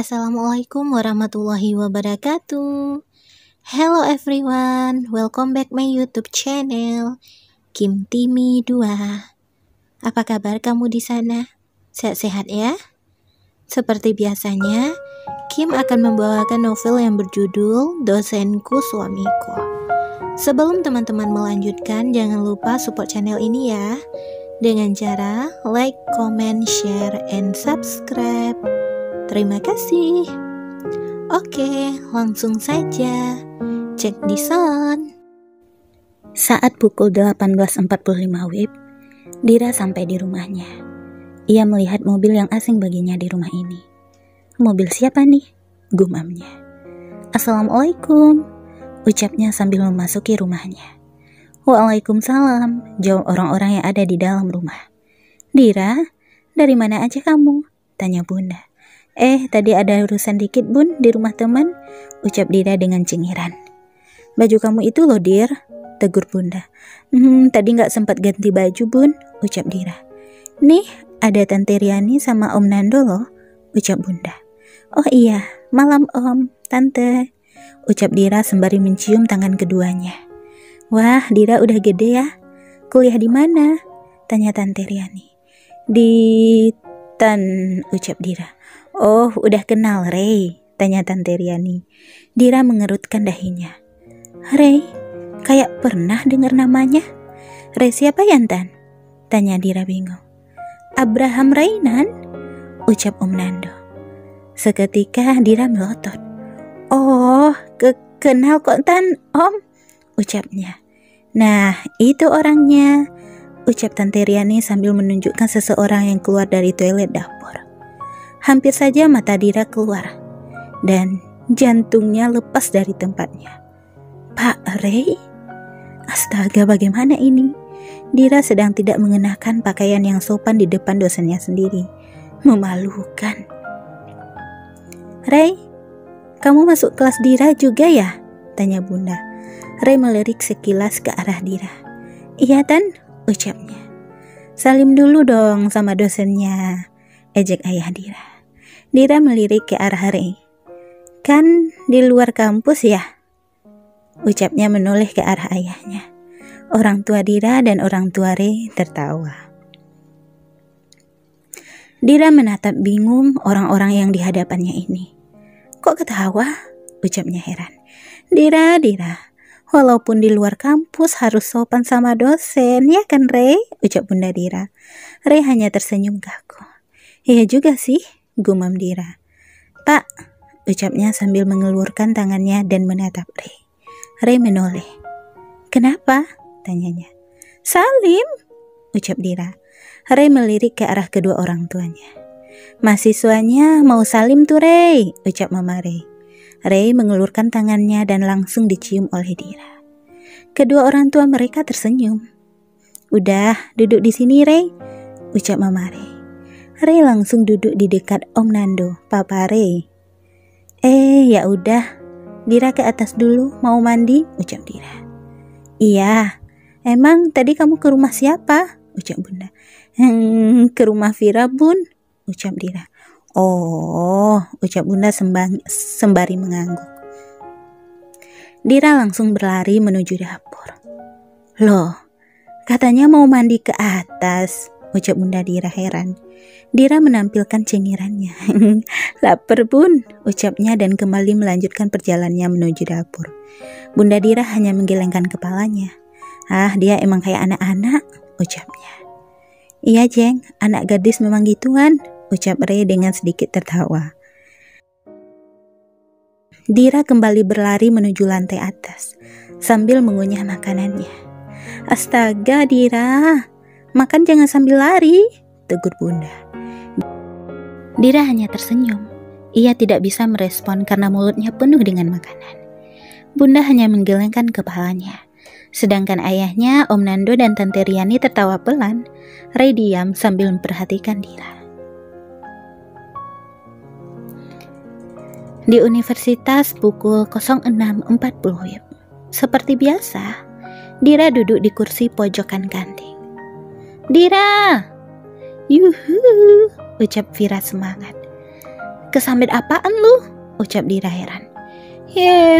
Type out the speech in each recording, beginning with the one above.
Assalamualaikum warahmatullahi wabarakatuh. Hello everyone, welcome back my YouTube channel Kim Timi 2. Apa kabar kamu di sana? Sehat-sehat ya? Seperti biasanya, Kim akan membawakan novel yang berjudul Dosenku Suamiku. Sebelum teman-teman melanjutkan, jangan lupa support channel ini ya, dengan cara like, comment, share, and subscribe. Terima kasih. Oke, langsung saja. Cek di sound. Saat pukul 18.45 WIB, Dira sampai di rumahnya. Ia melihat mobil yang asing baginya di rumah ini. Mobil siapa nih? Gumamnya. Assalamualaikum, ucapnya sambil memasuki rumahnya. Waalaikumsalam, jawab orang-orang yang ada di dalam rumah. Dira, dari mana aja kamu? Tanya Bunda. Tadi ada urusan dikit bun di rumah teman, ucap Dira dengan cengiran. Baju kamu itu loh Dir, tegur Bunda. Tadi gak sempat ganti baju bun, ucap Dira. Nih, ada Tante Riani sama Om Nando loh, ucap Bunda. Oh iya, malam Om, Tante, ucap Dira sembari mencium tangan keduanya. Wah, Dira udah gede ya. Kuliah di mana? Tanya Tante Riani. Di ucap Dira. Oh, udah kenal Ray? Tanya Tante Riani. Dira mengerutkan dahinya. Ray? Kayak pernah dengar namanya. Ray siapa ya Tan? Tanya Dira bingung. Abraham Rainan? Ucap Om Nando. Seketika Dira melotot. Oh, kenal kok Tan, Om? Ucapnya. Nah, itu orangnya, ucap Tante Riani sambil menunjukkan seseorang yang keluar dari toilet dapur. Hampir saja mata Dira keluar dan jantungnya lepas dari tempatnya. Pak Ray? Astaga, bagaimana ini? Dira sedang tidak mengenakan pakaian yang sopan di depan dosennya sendiri. Memalukan. Ray, kamu masuk kelas Dira juga ya? Tanya Bunda. Ray melirik sekilas ke arah Dira. Iya Tan, ucapnya. Salim dulu dong sama dosennya, ejek ayah Dira. Dira melirik ke arah Ray. Kan di luar kampus ya? Ucapnya menoleh ke arah ayahnya. Orang tua Dira dan orang tua Ray tertawa. Dira menatap bingung orang-orang yang di hadapannya ini. Kok ketawa? Ucapnya heran. Dira, walaupun di luar kampus harus sopan sama dosen, ya kan Ray? Ucap Bunda Dira. Ray hanya tersenyum kaku. Iya juga sih, gumam Dira. Pak, ucapnya sambil mengelurkan tangannya dan menatap Ray. Ray menoleh. Kenapa? Tanyanya. Salim, ucap Dira. Ray melirik ke arah kedua orang tuanya. Mahasiswanya mau salim tuh Ray, ucap Mama Ray. Ray mengelurkan tangannya dan langsung dicium oleh Dira. Kedua orang tua mereka tersenyum. Udah, duduk di sini Ray, ucap Mama Ray. Ray langsung duduk di dekat Om Nando, Papa Ray. Ya udah, Dira ke atas dulu, mau mandi, ucap Dira. Iya, emang tadi kamu ke rumah siapa? Ucap Bunda. Ke rumah Vira Bun, ucap Dira. Oh, ucap Bunda sembari mengangguk. Dira langsung berlari menuju dapur. Loh, katanya mau mandi ke atas, ucap Bunda Dira heran. Dira menampilkan cengirannya. Lapar Bun, ucapnya dan kembali melanjutkan perjalanannya menuju dapur. Bunda Dira hanya menggelengkan kepalanya. Dia emang kayak anak-anak, ucapnya. Iya Jeng, anak gadis memang gituan, ucap Ray dengan sedikit tertawa. Dira kembali berlari menuju lantai atas sambil mengunyah makanannya. Astaga Dira, makan jangan sambil lari, tegur Bunda. Dira hanya tersenyum. Ia tidak bisa merespon karena mulutnya penuh dengan makanan. Bunda hanya menggelengkan kepalanya. Sedangkan ayahnya, Om Nando dan Tante Riani tertawa pelan. Ray diam sambil memperhatikan Dira. Di universitas pukul 06.40 WIB. Seperti biasa, Dira duduk di kursi pojokan kantin. Dira! Yuhu! Ucap Vira semangat. Kesambet apaan lu? Ucap Dira heran.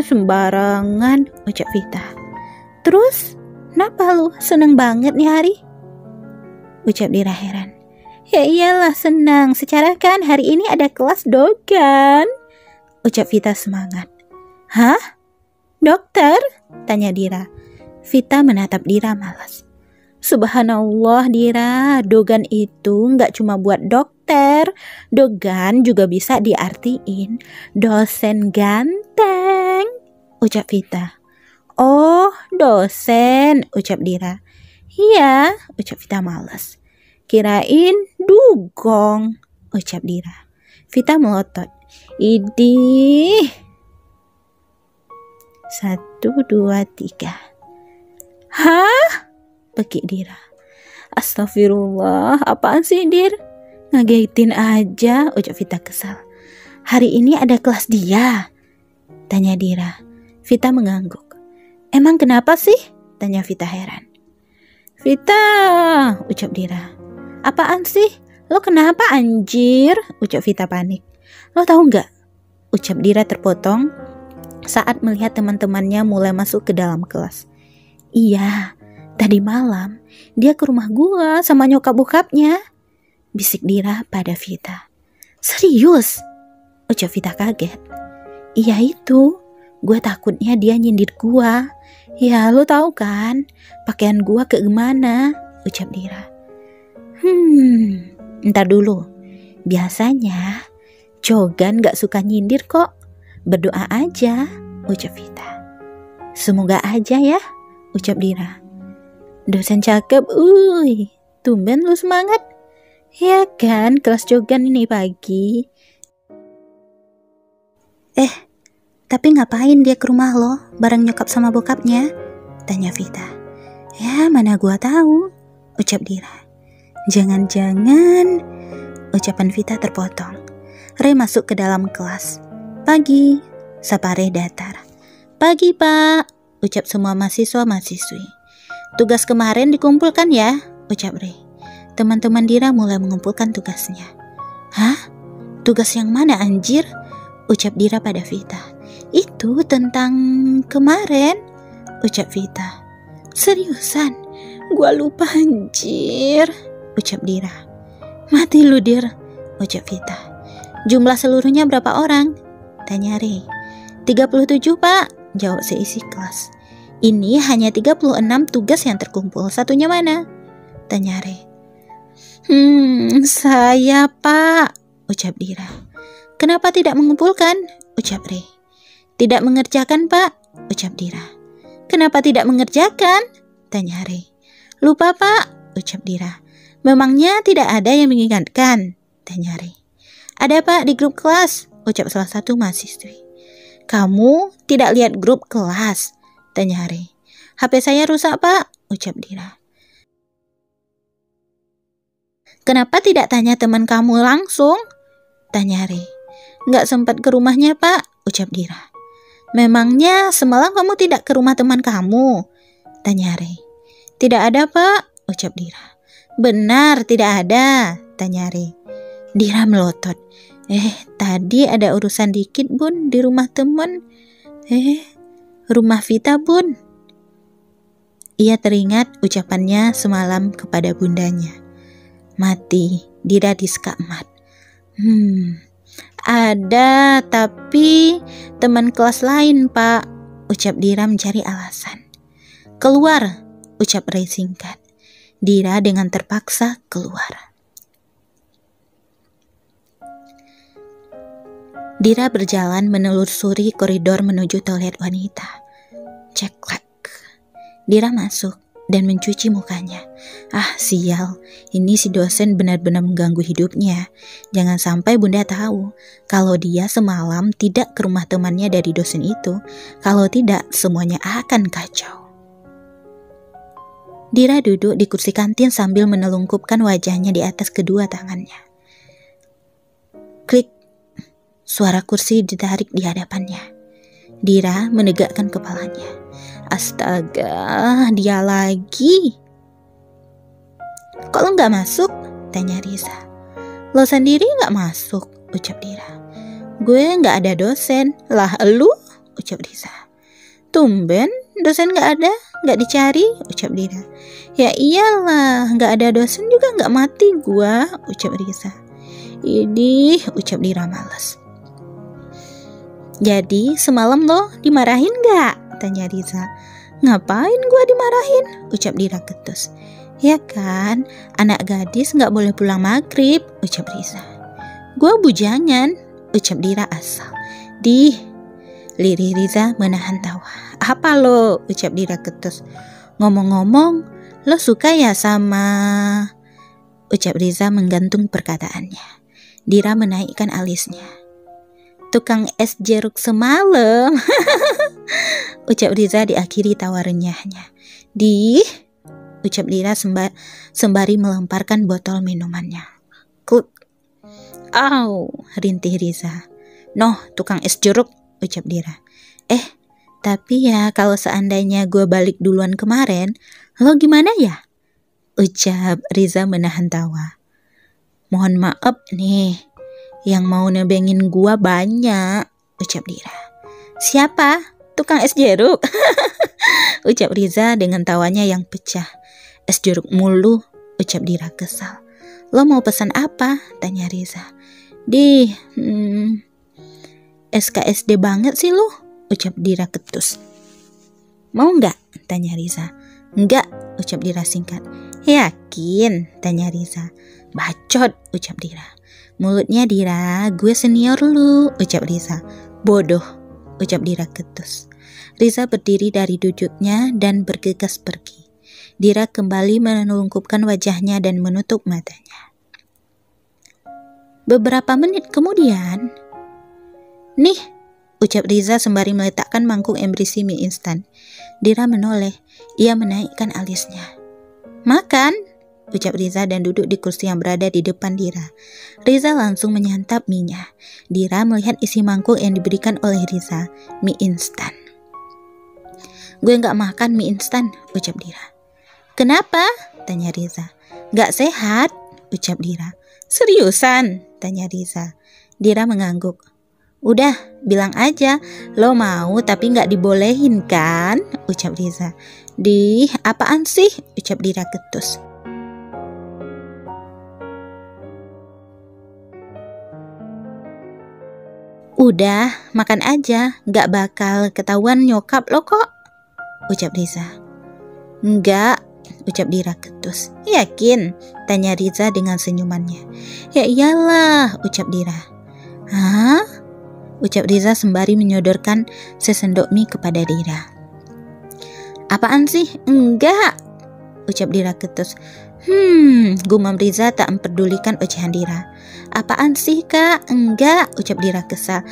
Sembarangan, ucap Vita. Terus, kenapa lu seneng banget nih hari? Ucap Dira heran. Ya iyalah senang, secara kan hari ini ada kelas dogan, ucap Vita semangat. Hah? Dokter? Tanya Dira. Vita menatap Dira malas. Subhanallah Dira, dogan itu nggak cuma buat dokter. Dogan juga bisa diartiin dosen ganteng, ucap Vita. Oh, dosen, ucap Dira. Iya, ucap Vita malas. Kirain dugong, ucap Dira. Vita melotot. Idih. 1, 2, 3. Hah? Pekik Dira. Astagfirullah, apaan sih Dir? Ngagetin aja, ucap Vita kesal. Hari ini ada kelas dia, tanya Dira. Vita mengangguk. Emang kenapa sih? Tanya Vita heran. Vita, ucap Dira. Apaan sih? Lo kenapa anjir? Ucap Vita panik. Lo tahu nggak? Ucap Dira terpotong saat melihat teman-temannya mulai masuk ke dalam kelas. Iya, tadi malam dia ke rumah gua sama nyokap bokapnya, bisik Dira pada Vita. Serius? Ucap Vita kaget. Iya itu, gue takutnya dia nyindir gua. Ya lo tahu kan, pakaian gua ke gimana? Ucap Dira. Ntar dulu. Biasanya Jogan gak suka nyindir kok. Berdoa aja, ucap Vita. Semoga aja ya, ucap Dira. Dosen cakep, tumben lu semangat. Ya kan, kelas Jogan ini pagi. Tapi ngapain dia ke rumah lo bareng nyokap sama bokapnya? Tanya Vita. Ya mana gua tahu, ucap Dira. Jangan-jangan, ucapan Vita terpotong. Re masuk ke dalam kelas. Pagi, sapa Re datar. Pagi Pak, ucap semua mahasiswa-mahasiswi. Tugas kemarin dikumpulkan ya, ucap Re. Teman-teman Dira mulai mengumpulkan tugasnya. Hah? Tugas yang mana anjir? Ucap Dira pada Vita. Itu tentang kemarin, ucap Vita. Seriusan? Gua lupa anjir, ucap Dira. Mati lu Dir, ucap Vita. Jumlah seluruhnya berapa orang? Tanya Re. 37 Pak, jawab seisi kelas. Ini hanya 36 tugas yang terkumpul, satunya mana? Tanya Re. Saya Pak, ucap Dira. Kenapa tidak mengumpulkan? Ucap Re. Tidak mengerjakan Pak, ucap Dira. Kenapa tidak mengerjakan? Tanya Re. Lupa Pak, ucap Dira. Memangnya tidak ada yang mengingatkan? Tanya Re. Ada Pak di grup kelas, ucap salah satu mahasiswi. Kamu tidak lihat grup kelas? Tanya Re. HP saya rusak Pak, ucap Dira. Kenapa tidak tanya teman kamu langsung? Tanya Re. Nggak sempat ke rumahnya Pak, ucap Dira. Memangnya semalam kamu tidak ke rumah teman kamu? Tanya Re. Tidak ada Pak, ucap Dira. Benar tidak ada, tanya Re. Dira melotot. Tadi ada urusan dikit Bun di rumah temen. Rumah Vita Bun. Ia teringat ucapannya semalam kepada bundanya. Mati, Dira disekakmat. Ada, tapi teman kelas lain Pak, ucap Dira mencari alasan. Keluar, ucap Re singkat. Dira dengan terpaksa keluar. Dira berjalan menelusuri koridor menuju toilet wanita. Ceklek. Dira masuk dan mencuci mukanya. Sial, ini si dosen benar-benar mengganggu hidupnya. Jangan sampai bunda tahu kalau dia semalam tidak ke rumah temannya dari dosen itu. Kalau tidak, semuanya akan kacau. Dira duduk di kursi kantin sambil menelungkupkan wajahnya di atas kedua tangannya. Klik, suara kursi ditarik di hadapannya. Dira menegakkan kepalanya. Astaga, dia lagi. Kok lo gak masuk? Tanya Riza. Lo sendiri gak masuk, ucap Dira. Gue nggak ada dosen. Lah elu? Ucap Riza. Tumben, dosen nggak ada, nggak dicari, ucap Dira. Ya iyalah, nggak ada dosen juga nggak mati gua, ucap Riza. Idih, ucap Dira malas. Jadi semalam lo dimarahin nggak? Tanya Riza. Ngapain gua dimarahin? Ucap Dira ketus. Ya kan, anak gadis nggak boleh pulang maghrib, ucap Riza. Gua bujangan, ucap Dira asal. Lirih Riza menahan tawa. Apa lo? Ucap Dira ketus. Ngomong-ngomong, lo suka ya sama... Ucap Riza menggantung perkataannya. Dira menaikkan alisnya. Tukang es jeruk semalam. Ucap Riza diakhiri tawa renyahnya. Ucap Dira sembari melemparkan botol minumannya. Kut. Au, rintih Riza. Noh, tukang es jeruk, ucap Dira. Tapi ya kalau seandainya gue balik duluan kemarin, lo gimana ya? Ucap Riza menahan tawa. Mohon maaf nih, yang mau nebengin gue banyak, ucap Dira. Siapa? Tukang es jeruk? Ucap Riza dengan tawanya yang pecah. Es jeruk mulu, ucap Dira kesal. Lo mau pesan apa? Tanya Riza. SKSD banget sih lo, ucap Dira ketus. Mau nggak? Tanya Riza. Enggak, ucap Dira singkat. Yakin? Tanya Riza. Bacot, ucap Dira. Mulutnya Dira, gue senior lu, ucap Riza. Bodoh, ucap Dira ketus. Riza berdiri dari duduknya dan bergegas pergi. Dira kembali menelungkupkan wajahnya dan menutup matanya. Beberapa menit kemudian, nih, ucap Riza sembari meletakkan mangkuk yang berisi mie instan. Dira menoleh, ia menaikkan alisnya. Makan, ucap Riza dan duduk di kursi yang berada di depan Dira. Riza langsung menyantap mie-nya. Dira melihat isi mangkuk yang diberikan oleh Riza, mie instan. Gue gak makan mie instan, ucap Dira. Kenapa? Tanya Riza. Gak sehat, ucap Dira. Seriusan? Tanya Riza. Dira mengangguk. Udah, bilang aja, lo mau tapi gak dibolehin kan? Ucap Riza. Apaan sih? Ucap Dira ketus. Udah, makan aja, gak bakal ketahuan nyokap lo kok, ucap Riza. Enggak, ucap Dira ketus. Yakin? Tanya Riza dengan senyumannya. Ya iyalah, ucap Dira. Hah? Ucap Riza sembari menyodorkan sesendok mie kepada Dira. Apaan sih? Enggak, ucap Dira ketus. Gumam Riza tak memperdulikan ocehan Dira. Apaan sih kak? Enggak, ucap Dira kesal.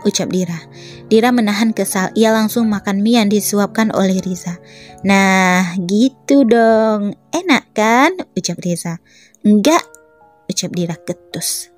Ucap Dira. Dira menahan kesal, ia langsung makan mie yang disuapkan oleh Riza. Nah, gitu dong. Enak kan? Ucap Riza. Enggak, ucap Dira ketus.